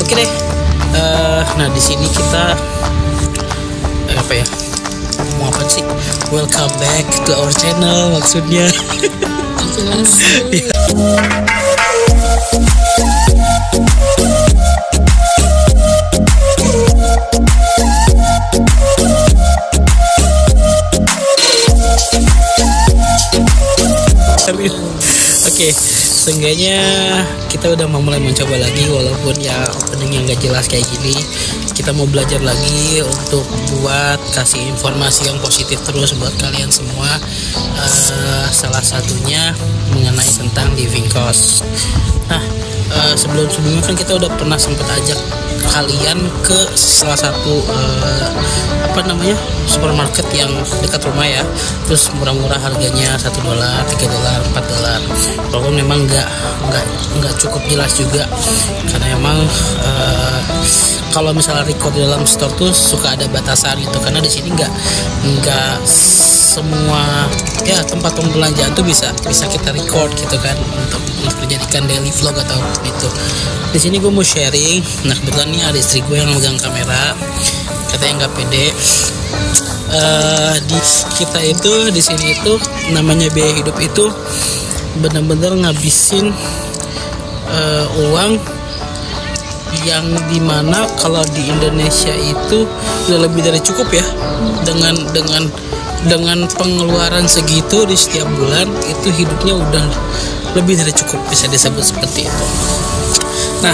Oke deh. Nah di sini kita apa ya? Mau apa sih? Welcome back to our channel maksudnya. Oke, seenggaknya kita udah mau mulai mencoba lagi, walaupun ya openingnya nggak jelas kayak gini. Kita mau belajar lagi untuk buat kasih informasi yang positif terus buat kalian semua. Salah satunya mengenai tentang living cost. Nah, sebelumnya kan kita udah pernah sempat ajak kalian ke salah satu supermarket yang dekat rumah ya, terus murah-murah harganya $1, $3, $4. Walaupun memang nggak cukup jelas juga, karena emang kalau misalnya record di dalam store tuh suka ada batasan gitu, karena di sini nggak semua ya tempat pembelanjaan tuh bisa kita record gitu kan, untuk dijadikan daily vlog atau gitu. Di sini gue mau sharing. Nah kebetulan nih ada istri gue yang megang kamera, katanya nggak pede. Di kita itu di sini itu namanya biaya hidup itu benar-benar ngabisin uang yang dimana kalau di Indonesia itu udah lebih dari cukup ya, dengan pengeluaran segitu di setiap bulan itu hidupnya udah lebih dari cukup, bisa disebut seperti itu. Nah,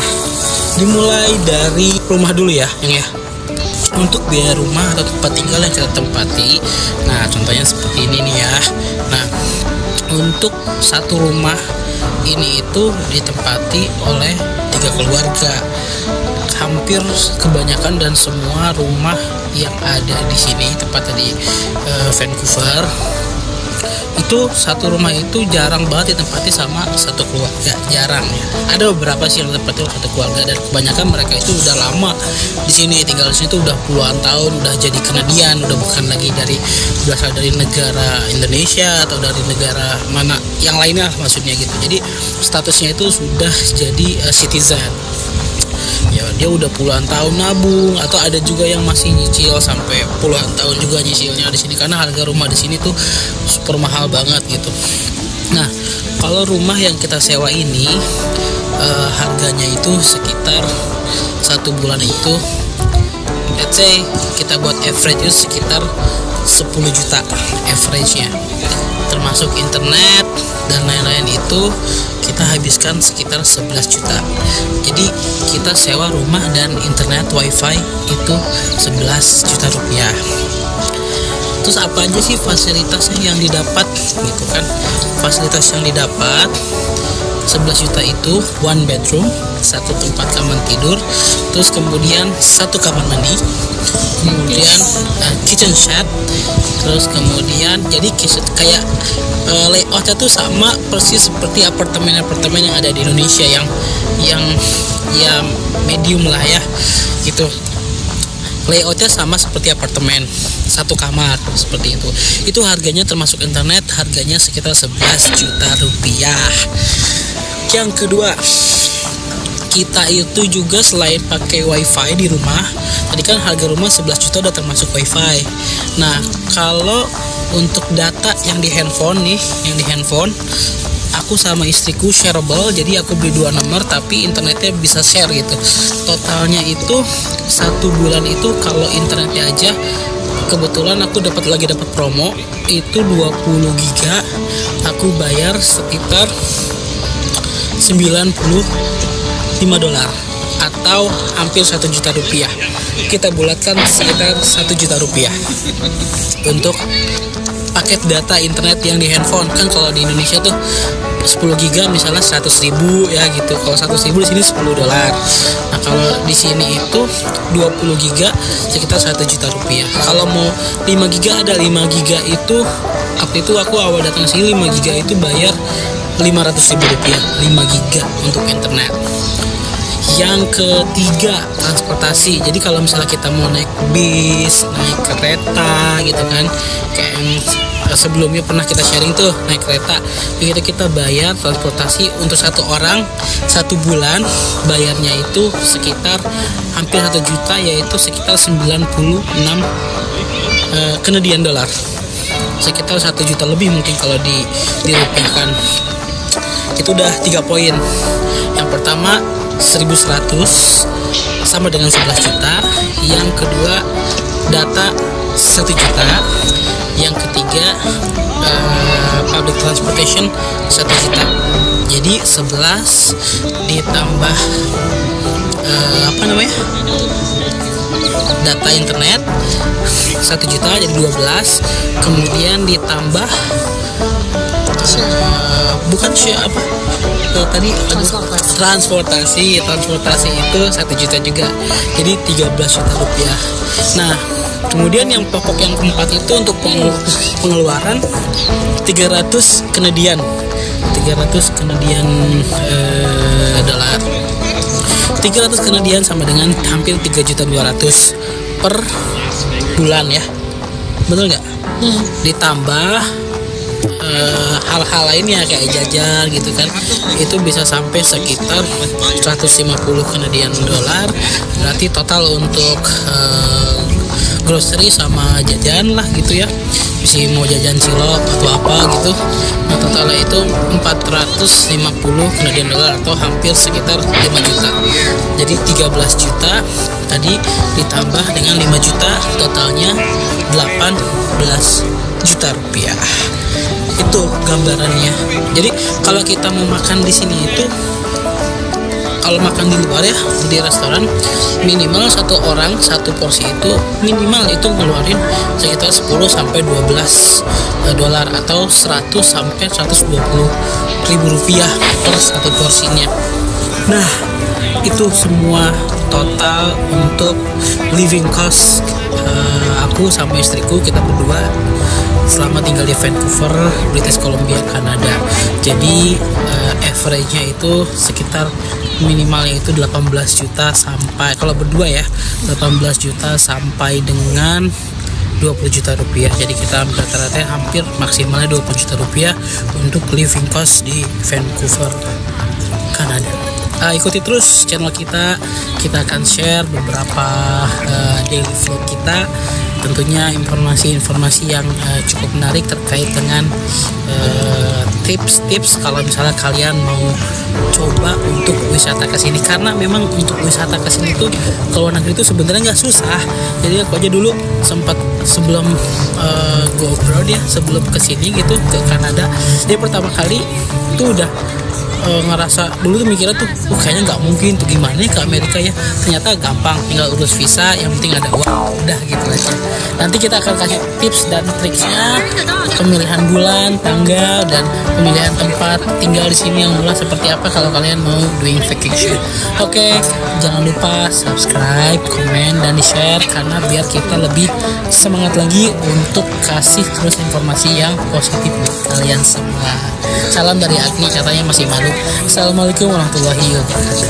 dimulai dari rumah dulu ya, yang ya. Untuk biaya rumah atau tempat tinggal yang kita tempati, nah contohnya seperti ini nih ya. Nah, untuk satu rumah ini itu ditempati oleh 3 keluarga. Hampir kebanyakan dan semua rumah yang ada di sini, tepatnya di Vancouver, itu satu rumah itu jarang banget ditempati sama satu keluarga, jarang ya. Ada beberapa sih yang ditempati oleh satu keluarga, dan kebanyakan mereka itu udah lama di sini, tinggal di sini tuh udah puluhan tahun, udah jadi Kanadian, udah bukan lagi berasal dari negara Indonesia atau dari negara mana yang lainnya maksudnya gitu. Jadi statusnya itu sudah jadi citizen. Ya dia udah puluhan tahun nabung, atau ada juga yang masih nyicil sampai puluhan tahun juga nyicilnya di sini, karena harga rumah di sini tuh super mahal banget gitu. Nah kalau rumah yang kita sewa ini harganya itu sekitar satu bulan itu, let's say kita buat average itu sekitar 10 juta average-nya, termasuk internet dan lain-lain itu kita habiskan sekitar 11 juta. Jadi kita sewa rumah dan internet wifi itu 11 juta rupiah. Terus apa aja sih fasilitasnya yang didapat gitu kan? Fasilitas yang didapat 11 juta itu 1 bedroom, 1 tempat kamar tidur, terus kemudian 1 kamar mandi, kemudian kitchen set, terus kemudian jadi kayak layoutnya tuh sama persis seperti apartemen yang ada di Indonesia yang medium lah ya gitu. Layoutnya sama seperti apartemen, 1 kamar seperti itu. Itu harganya termasuk internet, harganya sekitar 11 juta rupiah. Yang kedua, kita itu juga selain pakai wifi di rumah, tadi kan harga rumah 11 juta udah termasuk wifi. Nah kalau untuk data yang di handphone nih, aku sama istriku shareable, jadi aku beli 2 nomor tapi internetnya bisa share gitu. Totalnya itu 1 bulan itu kalau internetnya aja, kebetulan aku dapat promo itu 20 giga, aku bayar sekitar $95 atau hampir 1 juta rupiah. Kita bulatkan sekitar 1 juta rupiah untuk paket data internet yang di handphone. Kan kalau di Indonesia tuh 10 giga misalnya 100.000 ya gitu. Kalau 100.000 di sini $10. Nah kalau di sini itu 20 giga sekitar 1 juta rupiah. Kalau mau 5 giga ada 5 giga itu, waktu itu aku awal datang sini 5 giga itu bayar $500.000 5 giga untuk internet. Yang ketiga, transportasi. Jadi kalau misalnya kita mau naik bis, naik kereta gitu kan, kayak yang sebelumnya pernah kita sharing tuh, naik kereta, begitu kita bayar transportasi untuk satu orang 1 bulan, bayarnya itu sekitar hampir 1 juta, yaitu sekitar 96 Canadian dollar, sekitar 1 juta lebih mungkin kalau dirupiahkan. Itu udah 3 poin. Yang pertama 1100 sama dengan 11 juta. Yang kedua data 1 juta. Yang ketiga public transportation 1 juta. Jadi 11 ditambah data internet 1 juta jadi 12. Kemudian ditambah transportasi itu 1 juta juga, jadi 13 juta rupiah. Nah, kemudian yang pokok yang keempat itu untuk pengeluaran 300 Canadian dolar. 300 Canadian sama dengan hampir 3.200.000 per bulan ya, betul nggak? Ditambah hal-hal lainnya kayak jajan gitu kan, itu bisa sampai sekitar 150 Canadian dollar. Berarti total untuk grocery sama jajan lah gitu ya, bisa mau jajan cilok atau apa gitu, nah totalnya itu 450 Canadian dollar atau hampir sekitar 5 juta. Jadi 13 juta tadi ditambah dengan 5 juta, totalnya 18 juta rupiah. Itu gambarannya. Jadi kalau kita mau makan di sini itu, kalau makan di luar ya, di restoran, minimal satu orang satu porsi itu minimal itu ngeluarin sekitar 10 sampai 12 dolar atau 100 sampai 120 ribu rupiah per satu porsinya. Nah, itu semua total untuk living cost aku sama istriku, kita berdua selama tinggal di Vancouver, British Columbia, Kanada. Jadi average-nya itu sekitar minimalnya itu 18 juta sampai, kalau berdua ya 18 juta sampai dengan 20 juta rupiah. Jadi kita rata-rata hampir maksimalnya 20 juta rupiah untuk living cost di Vancouver, Kanada. Ikuti terus channel kita akan share beberapa daily vlog kita, tentunya informasi-informasi yang cukup menarik terkait dengan tips-tips kalau misalnya kalian mau coba untuk wisata ke sini. Karena memang untuk wisata ke sini tuh ke luar negeri itu sebenarnya nggak susah. Jadi aku aja dulu sempat sebelum go abroad ya, sebelum ke sini gitu ke Kanada, dia pertama kali tuh udah ngerasa dulu tuh mikirnya tuh kayaknya nggak mungkin tuh, gimana nih ke Amerika ya. Ternyata gampang, tinggal urus visa, yang penting ada uang, udah gitu aja. Nanti kita akan kasih tips dan triksnya, pemilihan bulan, tanggal, dan pemilihan tempat tinggal di sini yang murah seperti apa kalau kalian mau doing vacation. Oke, jangan lupa subscribe, komen, dan di share karena biar kita lebih semangat lagi untuk kasih terus informasi yang positif buat kalian semua. Salam dari Agni, katanya masih malu. Assalamualaikum warahmatullahi wabarakatuh.